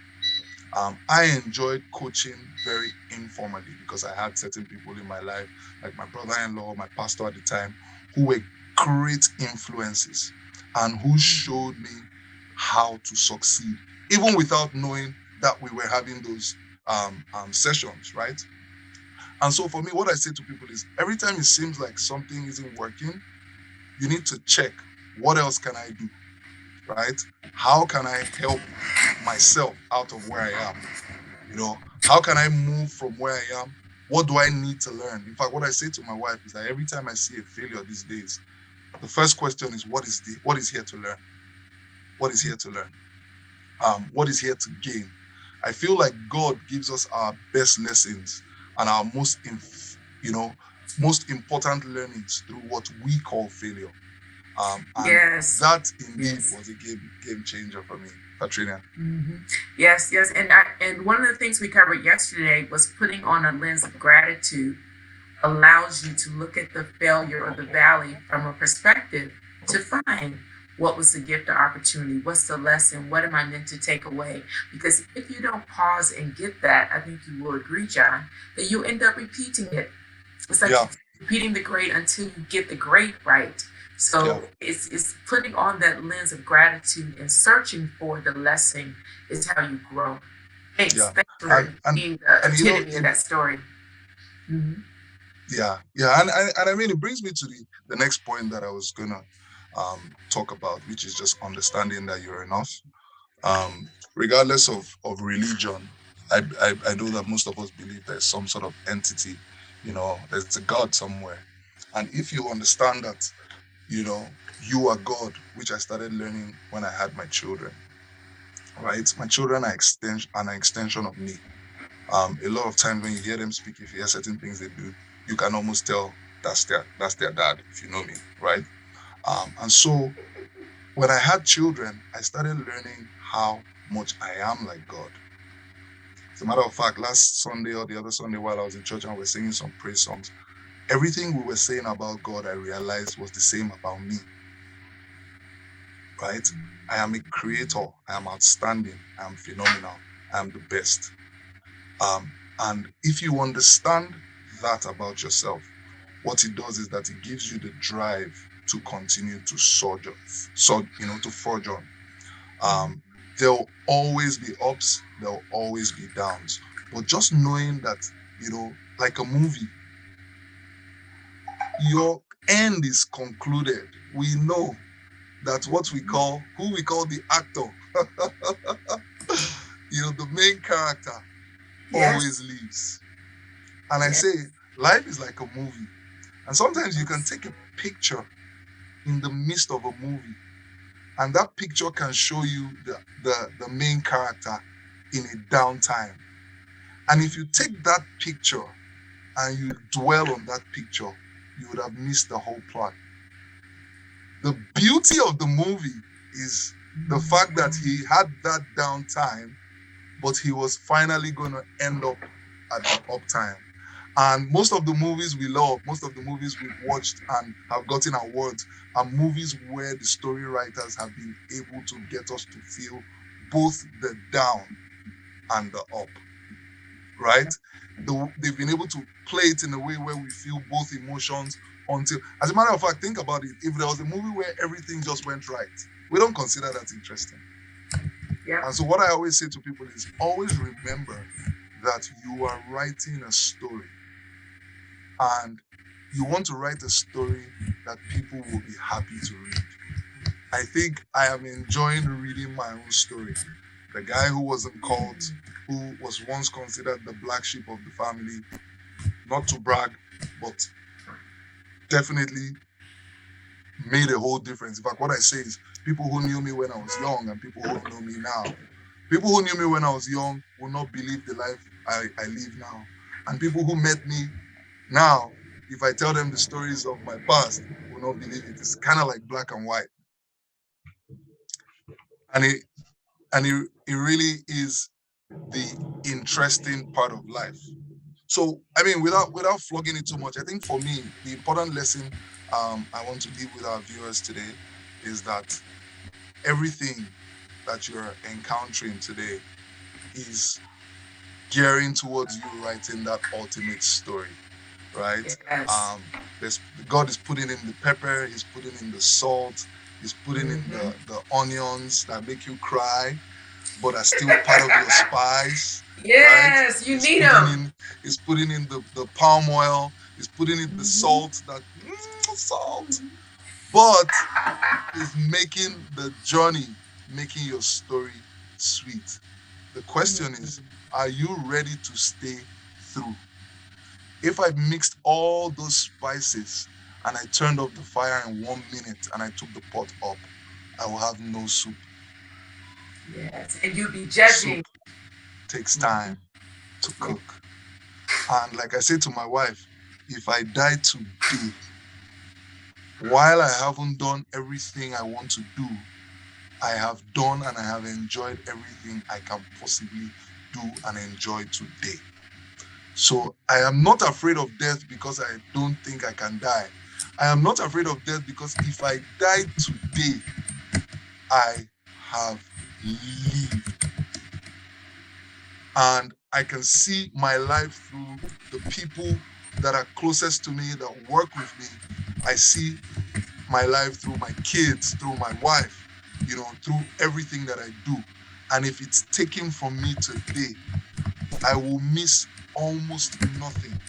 I enjoyed coaching very informally because I had certain people in my life, like my brother-in-law, my pastor at the time, who were great influences and who showed me how to succeed, even without knowing that we were having those sessions, right? And so for me, what I say to people is every time it seems like something isn't working, you need to check what else can I do, right? How can I help myself out of where I am? How can I move from where I am? What do I need to learn? In fact, what I say to my wife is that every time I see a failure these days, the first question is what is here to learn? What is here to learn? What is here to gain? I feel like God gives us our best lessons and our you know, most important learnings through what we call failure. And Yes. that indeed Yes. was a game changer for me, Katrina. Hmm. Yes, yes, and one of the things we covered yesterday was putting on a lens of gratitude allows you to look at the failure or the valley from a perspective to find what was the gift or opportunity, what's the lesson, what am I meant to take away? Because if you don't pause and get that, I think you will agree, John, that you end up repeating it. It's like Yeah, repeating the grade until you get the grade right. yeah, So it's putting on that lens of gratitude and searching for the lesson is how you grow. Thanks. yeah. Thanks And for and being the and epitome of that story. Mm-hmm. yeah, yeah, and I mean it brings me to the next point that I was gonna talk about, which is just understanding that you're enough. Regardless of religion, I know that most of us believe there's some sort of entity, there's a God somewhere, and if you understand that, you know, you are God, which I started learning when I had my children, right? My children are an extension of me. A lot of times when you hear them speak, if you hear certain things they do, you can almost tell that's their dad, if you know me, right? And so when I had children, I started learning how much I am like God. As a matter of fact, last Sunday or the other Sunday while I was in church and we were singing some praise songs, everything we were saying about God, I realized was the same about me, right? I am a creator. I am outstanding. I am phenomenal. I am the best. And if you understand that about yourself, what it does is that it gives you the drive to continue to to forge on. Um, there'll always be ups, there'll always be downs. But just knowing that, like a movie, your end is concluded. We know that who we call the actor, the main character Yes. always leaves. And I Yes. say, life is like a movie. And sometimes you can Yes. take a picture in the midst of a movie, and that picture can show you the main character in a downtime. And if you take that picture and you dwell on that picture, you would have missed the whole plot. The beauty of the movie is the fact that he had that downtime, but he was finally going to end up at the uptime. And most of the movies we love, most of the movies we've watched and have gotten awards are movies where the story writers have been able to get us to feel both the down and the up, right? They've been able to play it in a way where we feel both emotions until, as a matter of fact, think about it. If there was a movie where everything just went right, we don't consider that interesting. Yep. And so what I always say to people is always remember that you are writing a story, and you want to write a story that people will be happy to read. I think I am enjoying reading my own story. The guy who wasn't called, who was once considered the black sheep of the family, not to brag, but definitely made a whole difference. In fact, what I say is people who knew me when I was young and people who know me now. People who knew me when I was young will not believe the life I live now. And people who met me now, if I tell them the stories of my past, will not believe it. It's kind of like black and white. And it really is the interesting part of life. So I mean, without flogging it too much, I think for me, the important lesson I want to leave with our viewers today is that everything that you're encountering today is gearing towards you writing that ultimate story, right? Yes. There's God is putting in the pepper, He's putting in the salt, He's putting in Mm-hmm. the onions that make you cry, but are still part of your spice, right? Yes, you He's need putting them. in He's putting in the palm oil, He's putting in the Mm-hmm. salt salt, but is making the journey, making your story sweet. The question is, are you ready to stay through? If I mixed all those spices and I turned off the fire in 1 minute and I took the pot up, I will have no soup. Yes, and you'll be Soup judging. takes Mhm. time to Yeah. cook. And like I say to my wife, if I die today, while I haven't done everything I want to do, I have done and I have enjoyed everything I can possibly do and enjoy today. So I am not afraid of death because I don't think I can die. I am not afraid of death because if I die today, I have lived. And I can see my life through the people that are closest to me, that work with me. I see my life through my kids, through my wife, through everything that I do. And if it's taken from me today, I will miss almost nothing.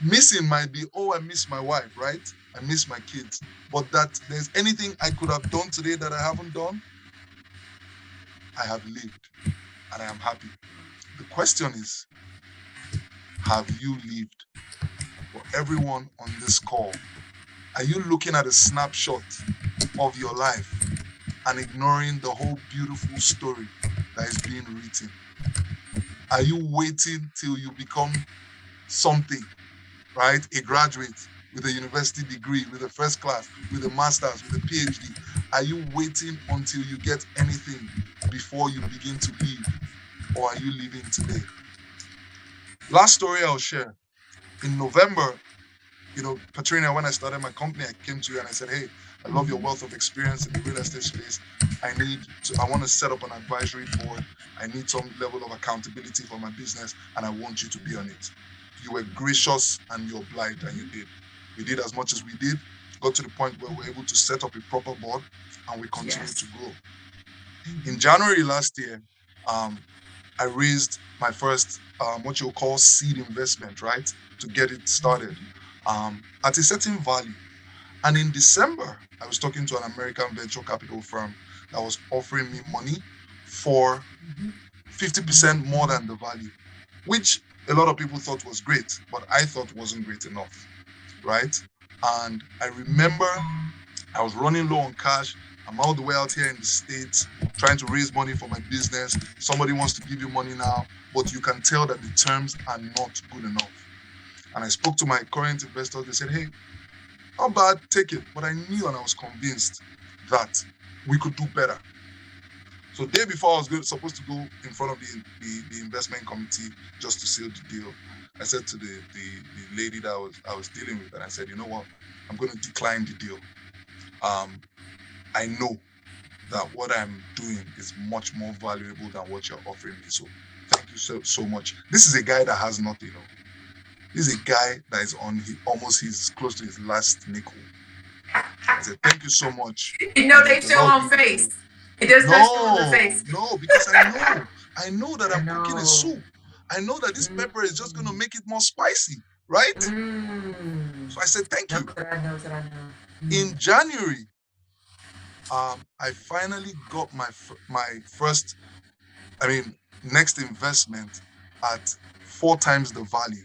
Missing might be, oh, I miss my wife, right? I miss my kids. But that there's anything I could have done today that I haven't done, I have lived and I am happy. The question is, have you lived? For everyone on this call, are you looking at a snapshot of your life and ignoring the whole beautiful story that is being written? Are you waiting till you become something, right? A graduate with a university degree, with a first class, with a master's, with a PhD. Are you waiting until you get anything before you begin to live? Or are you living today? Last story I'll share. In November, Patrina, when I started my company, I came to you and I said, hey, I love your wealth of experience in the real estate space. I want to set up an advisory board. I need some level of accountability for my business, and I want you to be on it. You were gracious and you obliged, and you did. We did as much as we did, got to the point where we're able to set up a proper board, and we continue to Yes. grow. In January last year, um, I raised my first what you'll call seed investment, right, to get it started at a certain value. And in December, I was talking to an American venture capital firm that was offering me money for 50% more than the value, which a lot of people thought was great, but I thought wasn't great enough, right? And I remember I was running low on cash. I'm all the way out here in the States trying to raise money for my business. Somebody wants to give you money now, but you can tell that the terms are not good enough. And I spoke to my current investors. They said, hey, not bad, take it. But I knew and I was convinced that we could do better. So day before I was supposed to go in front of the investment committee just to seal the deal, I said to the lady that I was dealing with, and I said, you know what, I'm going to decline the deal. I know that what I'm doing is much more valuable than what you're offering me. So thank you so much. This is a guy that has nothing. You know? This is a guy that is on almost his close to his last nickel. I said, thank you so much. You know they The show Lord on be with face. you. It does not show on the No, face. no, because I know that I I'm cooking a know. soup. I know that this pepper is just going to Mm. make it more spicy, right? Mm. So I said, thank Know you. that I know that I know. In January, I finally got my first, next investment at 4 times the value.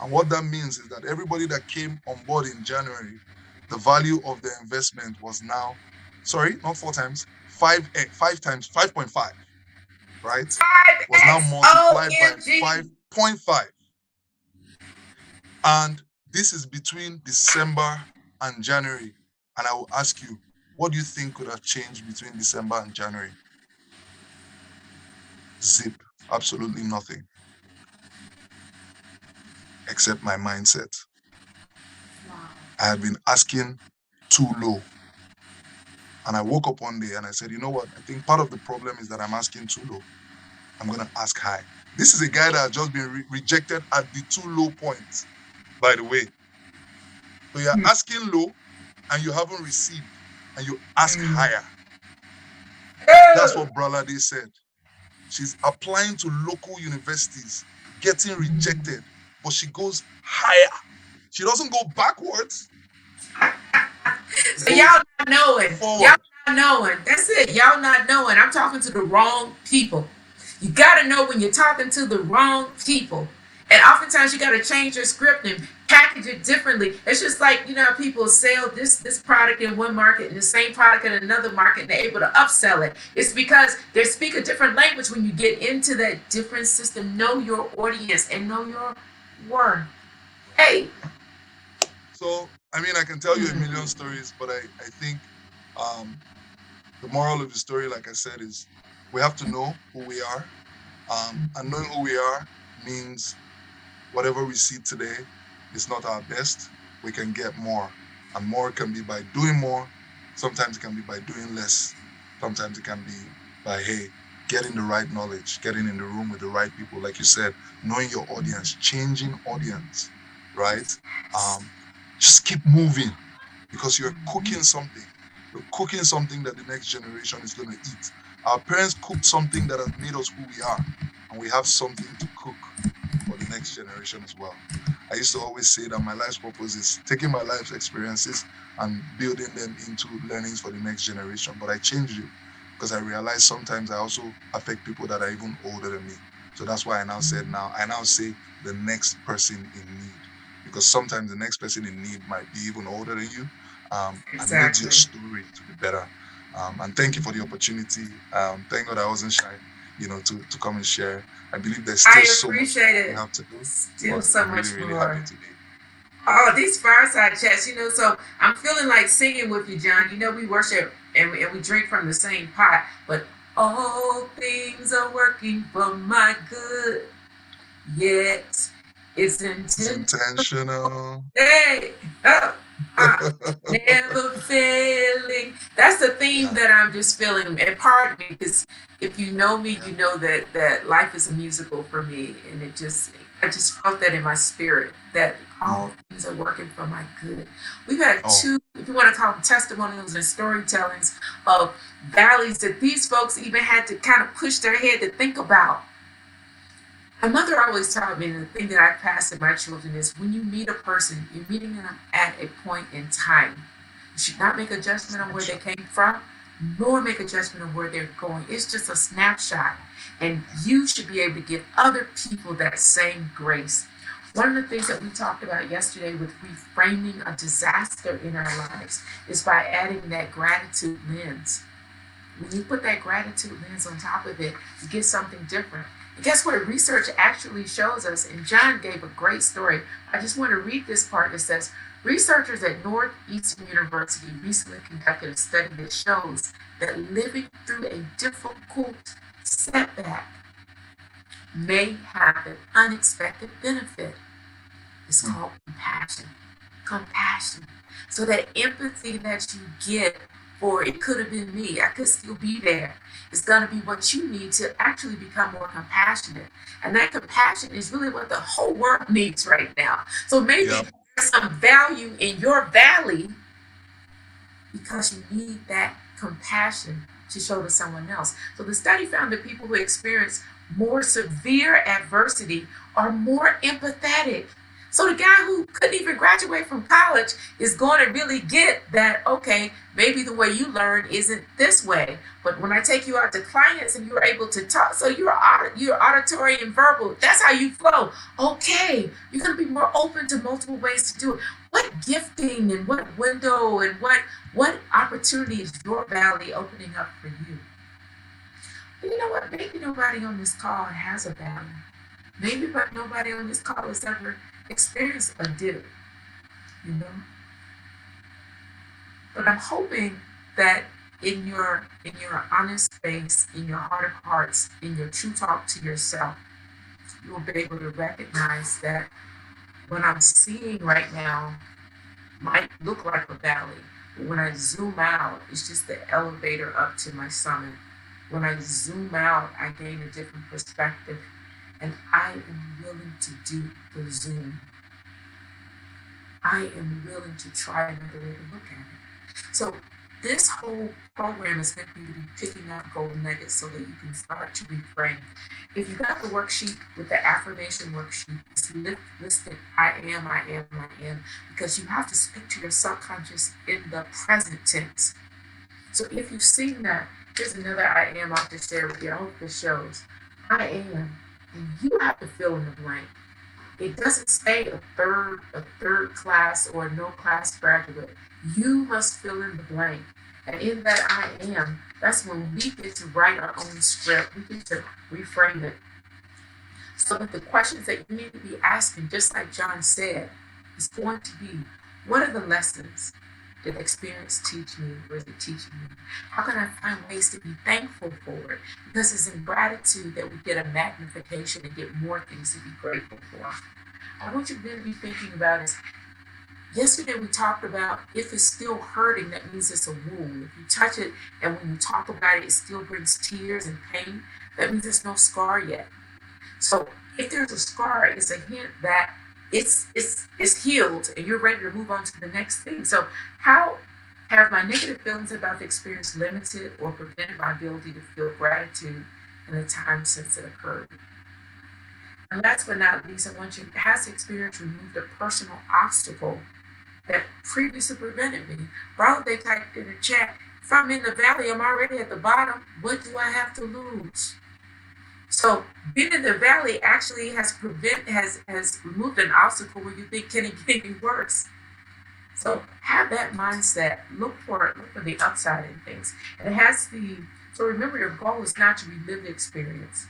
And what that means is that everybody that came on board in January, the value of the investment was now, sorry, not 4 times, 5 times, 5.5, right? Was now 5X. multiplied by OMG. 5.5. And this is between December and January. And I will ask you, what do you think could have changed between December and January? Zip. Absolutely nothing except my mindset. I had been asking too low. And I woke up one day and I said, you know what? I think part of the problem is that I'm asking too low. I'm going to ask high. This is a guy that has just been rejected at the too low point, by the way. So you're asking low and you haven't received and you ask higher. That's what Bralade said. She's applying to local universities, getting rejected, but she goes higher. She doesn't go backwards. She So goes y'all not knowing. Y'all forward. not knowing. That's it. Y'all not knowing. I'm talking to the wrong people. You gotta know when you're talking to the wrong people. And oftentimes you gotta change your script and package it differently. It's just like, you know, people sell this product in one market and the same product in another market and they're able to upsell it. It's because they speak a different language when you get into that different system. Know your audience and know your worth. Hey. So, I can tell you a million stories, but I think the moral of the story, like I said, is we have to know who we are. And knowing who we are means whatever we see today is not our best. We can get more. And more can be by doing more. Sometimes it can be by doing less. Sometimes it can be by, hey, getting the right knowledge, getting in the room with the right people. Like you said, knowing your audience, changing audience, right? Just keep moving because you're cooking something. You're cooking something that the next generation is going to eat. Our parents cooked something that has made us who we are, and we have something to cook for the next generation as well. I used to always say that my life's purpose is taking my life's experiences and building them into learnings for the next generation. But I changed it because I realized sometimes I also affect people that are even older than me. So that's why I now say the next person in need. Because sometimes the next person in need might be even older than you and needs your Exactly. story to be better. And thank you for the opportunity. Thank God I wasn't shy, to come and share. I believe there's still I so much appreciate we it. have to do, Still but so I'm really, much really happy more. today. Oh, these fireside chats, you know, so I'm feeling like singing with you, John. You know, we worship and we drink from the same pot, but all things are working for my good, yet it's It's intentional. intentional. Hey, oh. Ah, never failing. That's the theme Yeah, that I'm just feeling. And pardon me, because if you know me, yeah. you know that life is a musical for me, and I just felt that in my spirit that all Mm. things are working for my good. We've had Oh, two, if you want to call them testimonials and storytellings of valleys that these folks even had to kind of push their head to think about. My mother always taught me, and the thing that I pass to my children is when you meet a person, you're meeting them at a point in time. You should not make a judgment on where they snapshot. came from, nor make a judgment on where they're going. It's just a snapshot. And you should be able to give other people that same grace. One of the things that we talked about yesterday with reframing a disaster in our lives is by adding that gratitude lens. When you put that gratitude lens on top of it, you get something different. And guess what? Research actually shows us, and John gave a great story. I just want to read this part that says researchers at Northeastern University recently conducted a study that shows that living through a difficult setback may have an unexpected benefit. It's Mm. called compassion. Compassion. So that empathy that you get for it could have been me, I could still be there, is going to be what you need to actually become more compassionate. And that compassion is really what the whole world needs right now. So Yep. maybe there's some value in your valley because you need that compassion to show to someone else. So the study found that people who experience more severe adversity are more empathetic. So the guy who couldn't even graduate from college is going to really get that, okay, maybe the way you learn isn't this way. But when I take you out to clients and you're able to talk, so you're auditory and verbal, that's how you flow. Okay, you're going to be more open to multiple ways to do it. What gifting and what window and what opportunity is your valley opening up for you? And you know what? Maybe nobody on this call has a valley. Maybe but nobody on this call has ever experienced a dip, you know? But I'm hoping that in your honest space, in your heart of hearts, in your true talk to yourself, you'll be able to recognize that what I'm seeing right now might look like a valley, but when I zoom out, it's just the elevator up to my summit. When I zoom out, I gain a different perspective, and I am willing to do the zoom. I am willing to try another way to look at it. So this whole program is meant for you to be picking up gold nuggets so that you can start to reframe. If you got the worksheet with the affirmation worksheet, it's listed I am, because you have to speak to your subconscious in the present tense. So if you've seen that, here's another I am I'll just share with you. I hope this shows. I am, and you have to fill in the blank. It doesn't say a third class or no class graduate. You must fill in the blank. And in that I am, that's when we get to write our own script. We get to reframe it. So that the questions that you need to be asking, just like John said, is going to be, what are the lessons did experience teach me? Or is it teaching me? How can I find ways to be thankful for it? Because it's in gratitude that we get a magnification and get more things to be grateful for. I want you to then be thinking about is yesterday we talked about if it's still hurting, that means it's a wound. If you touch it and when you talk about it, it still brings tears and pain, that means there's no scar yet. So if there's a scar, it's a hint that it's healed and you're ready to move on to the next thing. So how have my negative feelings about the experience limited or prevented my ability to feel gratitude in the time since it occurred? And last but not least, I want you, has the experience removed a personal obstacle that previously prevented me? Probably they typed in the chat, if I'm in the valley, I'm already at the bottom. What do I have to lose? So being in the valley actually has removed an obstacle where you think can it get any worse. So have that mindset. Look for the upside in things. And it has the so remember your goal is not to relive the experience,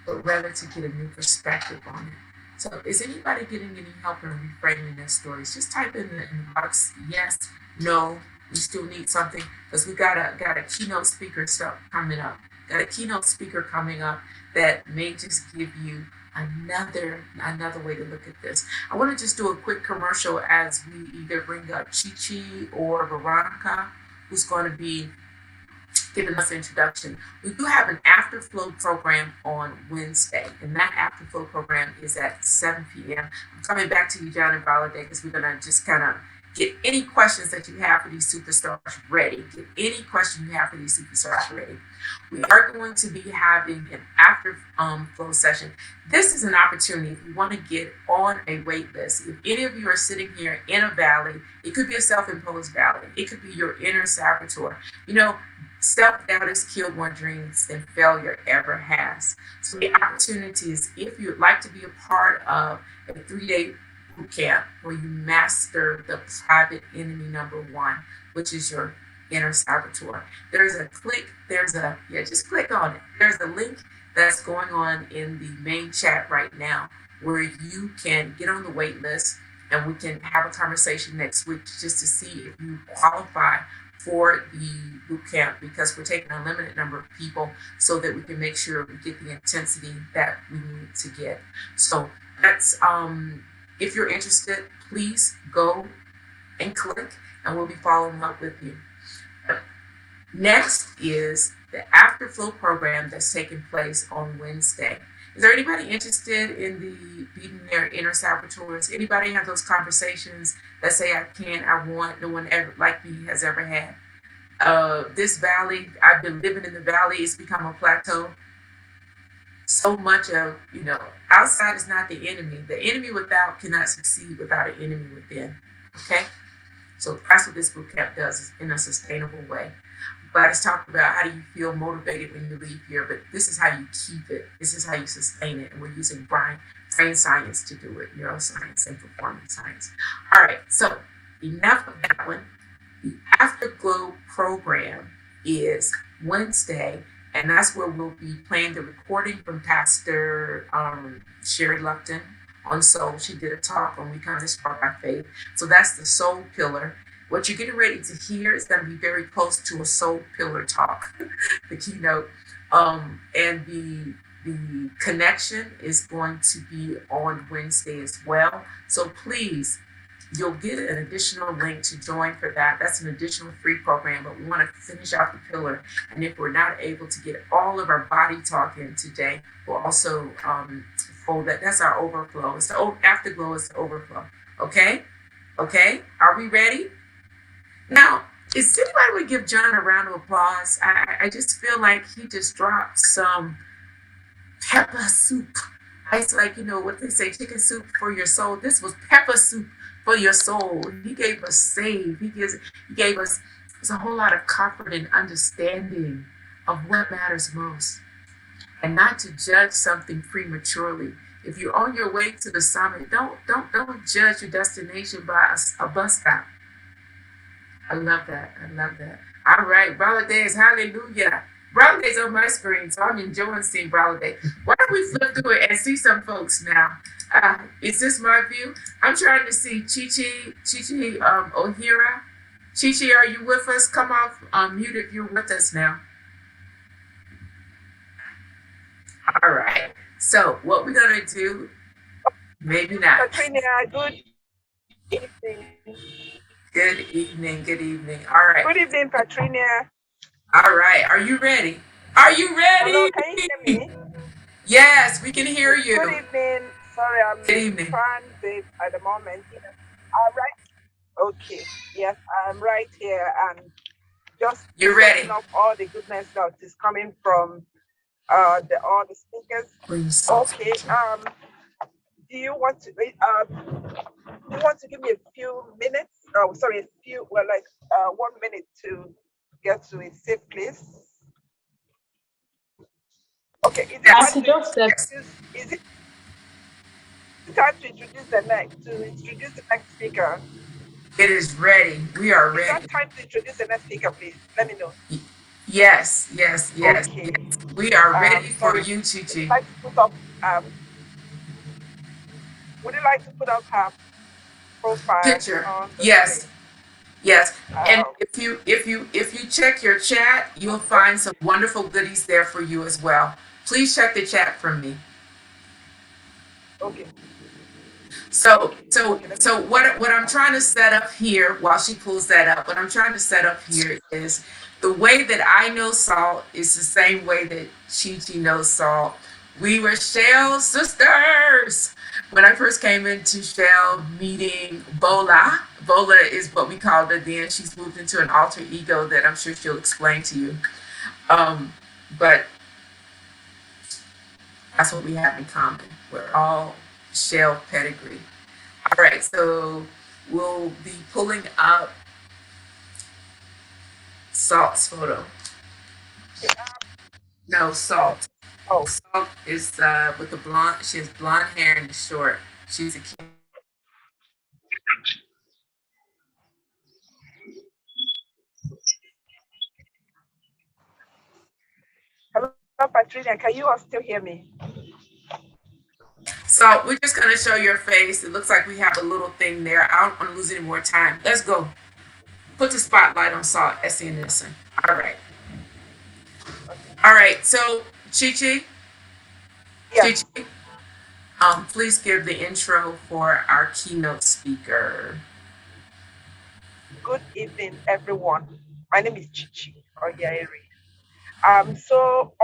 but rather to get a new perspective on it. So is anybody getting any help in reframing their stories? Just type in the box yes, no, we still need something because we got a keynote speaker stuff coming up. Got a keynote speaker coming up that may just give you another way to look at this. I want to just do a quick commercial as we either bring up Chi Chi or Veronica, who's going to be giving us an introduction. We do have an afterflow program on Wednesday, and that afterflow program is at 7 p.m. I'm coming back to you, John and Valade, because we're gonna just kind of get any questions that you have for these superstars ready. Get any question you have for these superstars ready. We are going to be having an after flow session. This is an opportunity if you want to get on a wait list. If any of you are sitting here in a valley, it could be a self-imposed valley. It could be your inner saboteur. You know, self-doubt has killed more dreams than failure ever has. So the opportunity is if you'd like to be a part of a 3-day boot camp where you master the private enemy number one, which is your inner saboteur. Just click on it. There's a link that's going on in the main chat right now where you can get on the wait list and we can have a conversation next week just to see if you qualify for the boot camp, because we're taking a limited number of people so that we can make sure we get the intensity that we need to get. So that's if you're interested, please go and click and we'll be following up with you. Next is the afterflow program that's taking place on Wednesday. Is there anybody interested in the beating their inner saboteurs? Anybody have those conversations that say I can't, I want, no one ever like me has ever had? This valley, I've been living in the valley, it's become a plateau. So much of, outside is not the enemy. The enemy without cannot succeed without an enemy within. Okay? So that's what this boot camp does, is in a sustainable way. But it's talked about how do you feel motivated when you leave here, but this is how you keep it. This is how you sustain it. And we're using brain science to do it, neuroscience and performance science. All right, so enough of that one. The Afterglow program is Wednesday, and that's where we'll be playing the recording from Pastor Sherry Lupton on soul. She did a talk on We Come This Far by Faith. So that's the soul pillar. What you're getting ready to hear is going to be very close to a soul pillar talk, the keynote. And the connection is going to be on Wednesday as well. So please, you'll get an additional link to join for that. That's an additional free program, but we want to finish out the pillar. And if we're not able to get all of our body talk in today, we'll also fold that. That's our overflow. It's the afterglow is the overflow. Okay? Okay? Are we ready? Now, is anybody would give John a round of applause? I just feel like he just dropped some pepper soup. It's like, what they say, chicken soup for your soul. This was pepper soup for your soul. He gave us save. He gave us a whole lot of comfort and understanding of what matters most. And not to judge something prematurely. If you're on your way to the summit, don't judge your destination by a bus stop. I love that. All right, Brother hallelujah. Brother on my screen, so I'm enjoying seeing Brother. Why don't we flip through it and see some folks now? Is this my view? I'm trying to see Chi Ohira. Chi, are you with us? Come off mute if you're with us now. All right. So what we're gonna do? Maybe not. Katrina, good evening. Good evening. All right. Good evening, Katrina. All right. Are you ready? Hello, can you hear me? Yes, we can hear you. Good evening. Sorry, I'm in transit at the moment. I'm right. Okay. Yes, I'm right here and just you're ready. Up all the goodness that is coming from all the speakers. Okay. Do you want to give me a few minutes? Oh, sorry, 1 minute to get to a safe place. Okay, is it time to introduce the next speaker? It is ready. We are ready. Is that time to introduce the next speaker, please? Let me know. Yes. Okay. Yes. We are ready for you, Chi. Would you like to put up her profile picture? Yes. And if you check your chat, you'll find some wonderful goodies there for you as well. Please check the chat from me. Okay. So Okay. so Okay. Let me so just write what that I'm down. trying to set up here while she pulls that up, what I'm trying to set up here is the way that I know Salt is the same way that Chi Chi knows Salt. We were Shell sisters. When I first came into Shell meeting Bola, Bola is what we called her then. She's moved into an alter ego that I'm sure she'll explain to you. Um, but that's what we have in common. We're all Shell pedigree. All right, so we'll be pulling up Salt's photo. Okay. No, Oh. Salt. Oh. Salt is with the blonde. She has blonde hair and is short. She's a kid. Hello, Patricia. Can you all still hear me? So we're just gonna show your face. It looks like we have a little thing there. I don't want to lose any more time. Let's go. Put the spotlight on Salt, Essie, and Innocent. All right. Okay. All right. So Chi Chi, Yeah. Chi Chi, please give the intro for our keynote speaker. Good evening, everyone. My name is Chichi Oyairi. So